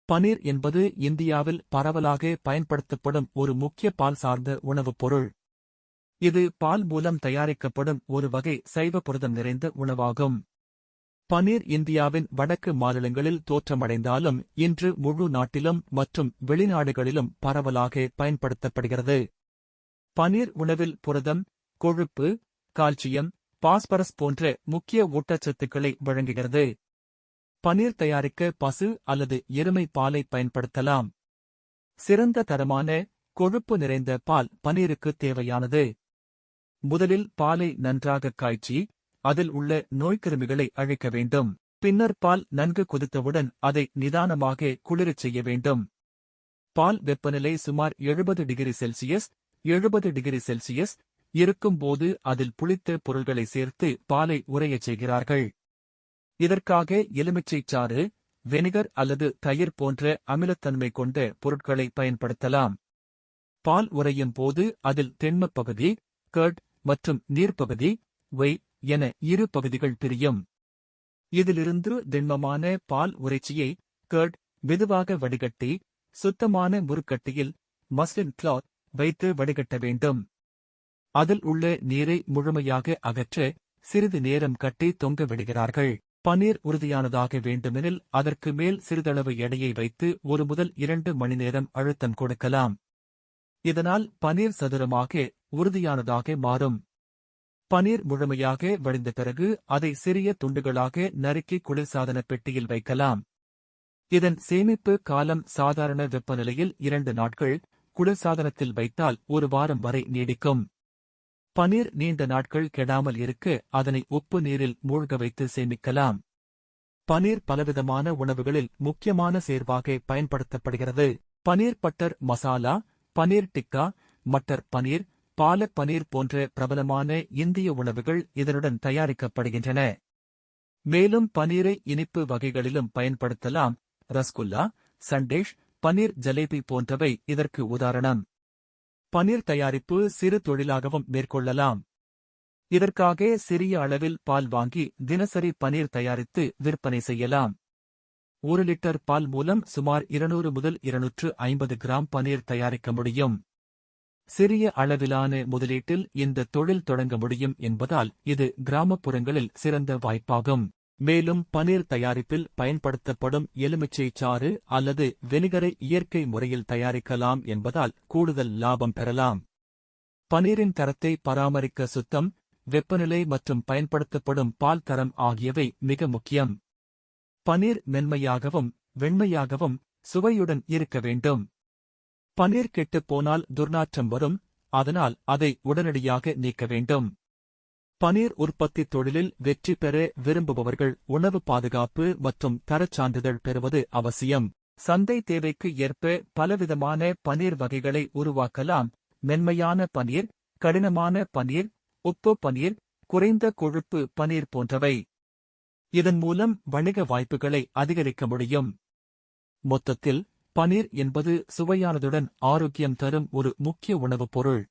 பனீர் என்பது இந்தியாவில் பரவலாக பயன்படுத்தப்படும் ஒரு முக்கிய பால் சார்ந்த உணவுப் பொருள். இது பால் மூலம் தயாரிக்கப்படும் ஒரு வகை சைவ புரதம் நிறைந்த உணவாகும். பனீர் இந்தியாவின் வடக்கு மாநிலங்களில் தோற்றமடைந்தாலும் இன்று முழு நாட்டிலும் மற்றும் வெளிநாடுகளிலும் பரவலாக பயன்படுத்தப்படுகிறது. பனீர் உணவில் புரதம், கொழுப்பு, கால்சியம், பாஸ்பரஸ் போன்ற முக்கிய ஊட்டச்சத்துக்களை வழங்குகிறது. பனீர் தயாரிக்க பசு அல்லது எருமை பாலை பயன்படுத்தலாம். சிறந்த தரமான, கொழுப்பு நிறைந்த பால் பனீருக்கு தேவையானது. முதலில் பாலை நன்றாக காய்ச்சி, அதில் உள்ள நோய்க்கிருமிகளை அழிக்க வேண்டும். பின்னர் பால் நன்கு கொதித்தவுடன் அதை நிதானமாக குளிரச் செய்ய வேண்டும். பால் வெப்பநிலை சுமார் 70 டிகிரி செல்சியஸ் 70 டிகிரி செல்சியஸ் இருக்கும்போது அதில் புளித்த பொருள்களை சேர்த்து பாலை உறையச் செய்கிறார்கள். இதற்காக எலுமிச்சைச் சாறு, வெனிகர் அல்லது தயிர் போன்ற அமிலத்தன்மை கொண்ட பொருட்களை பயன்படுத்தலாம். பால் உறையும் போது அதில் திண்மப் பகுதி, கர்ட், மற்றும் நீர்ப்பகுதி, வெய் என இரு பகுதிகள் பிரியும். இதிலிருந்து திண்மமான பால் உறைச்சியை, கர்ட், மெதுவாக வடிகட்டி, சுத்தமான முறுக்கட்டியில், மஸ்லின் கிளாத் வைத்து வடிகட்ட வேண்டும். அதில் உள்ள நீரை முழுமையாக அகற்ற சிறிது நேரம் கட்டி தொங்க விடுகிறார்கள். பனீர் உறுதியானதாக வேண்டுமெனில் அதற்கு மேல் சிறிதளவு எடையை வைத்து 1 முதல் 2 மணி நேரம் அழுத்தம் கொடுக்கலாம். இதனால் பனீர் சதுரமாக உறுதியானதாக மாறும். பனீர் முழுமையாக வடிந்த பிறகு அதை சிறிய துண்டுகளாக நறுக்கி குளிர்சாதன பெட்டியில் வைக்கலாம். இதன் சேமிப்பு காலம் சாதாரண வெப்பநிலையில் 2 நாட்கள், குளிர்சாதனத்தில் வைத்தால் 1 வாரம் வரை நீடிக்கும். பனீர் நீண்ட நாட்கள் கெடாமல் இருக்க அதனை உப்பு நீரில் மூழ்க வைத்து சேமிக்கலாம். பனீர் பலவிதமான உணவுகளில் முக்கியமான சேர்வாக பயன்படுத்தப்படுகிறது. பனீர் பட்டர் மசாலா, பனீர் டிக்கா, மட்டர் பனீர், பாலக் பனீர் போன்ற பிரபலமான இந்திய உணவுகள் இதனுடன் தயாரிக்கப்படுகின்றன. மேலும் பனீரை இனிப்பு வகைகளிலும் பயன்படுத்தலாம். ரஸ்குல்லா, சண்டேஷ், பனீர் ஜலேபி போன்றவை இதற்கு உதாரணம். பனீர் தயாரிப்பு சிறு தொழிலாகவும் மேற்கொள்ளலாம். இதற்காக சிறிய அளவில் பால் வாங்கி தினசரி பனீர் தயாரித்து விற்பனை செய்யலாம். 1 லிட்டர் பால் மூலம் சுமார் 200 முதல் 250 கிராம் பனீர் தயாரிக்க முடியும். சிறிய அளவிலான முதலீட்டில் இந்த தொழில் தொடங்க முடியும் என்பதால் இது கிராமப்புறங்களில் சிறந்த வாய்ப்பாகும். மேலும் பனீர் தயாரிப்பில் பயன்படுத்தப்படும் எலுமிச்சைச் சாறு அல்லது வெனிகரை இயற்கை முறையில் தயாரிக்கலாம் என்பதால் கூடுதல் லாபம் பெறலாம். பனீரின் தரத்தை பராமரிக்க சுத்தம், வெப்பநிலை மற்றும் பயன்படுத்தப்படும் பால் தரம் ஆகியவை மிக முக்கியம். பனீர் மென்மையாகவும் வெண்மையாகவும் சுவையுடன் இருக்க வேண்டும். பனீர் கெட்டுப் போனால் துர்நாற்றம் வரும், அதனால் அதை உடனடியாக நீக்க வேண்டும். பனீர் உற்பத்தி தொழிலில் வெற்றி பெற விரும்புபவர்கள் உணவு பாதுகாப்பு மற்றும் தரச் சான்றிதழ் பெறுவது அவசியம். சந்தை தேவைக்கு ஏற்ப பலவிதமான பனீர் வகைகளை உருவாக்கலாம். மென்மையான பனீர், கடினமான பனீர், உப்பு பனீர், குறைந்த கொழுப்பு பனீர் போன்றவை. இதன் மூலம் வணிக வாய்ப்புகளை அதிகரிக்க முடியும். மொத்தத்தில் பனீர் என்பது சுவையானதுடன் ஆரோக்கியம் தரும் ஒரு முக்கிய உணவுப் பொருள்.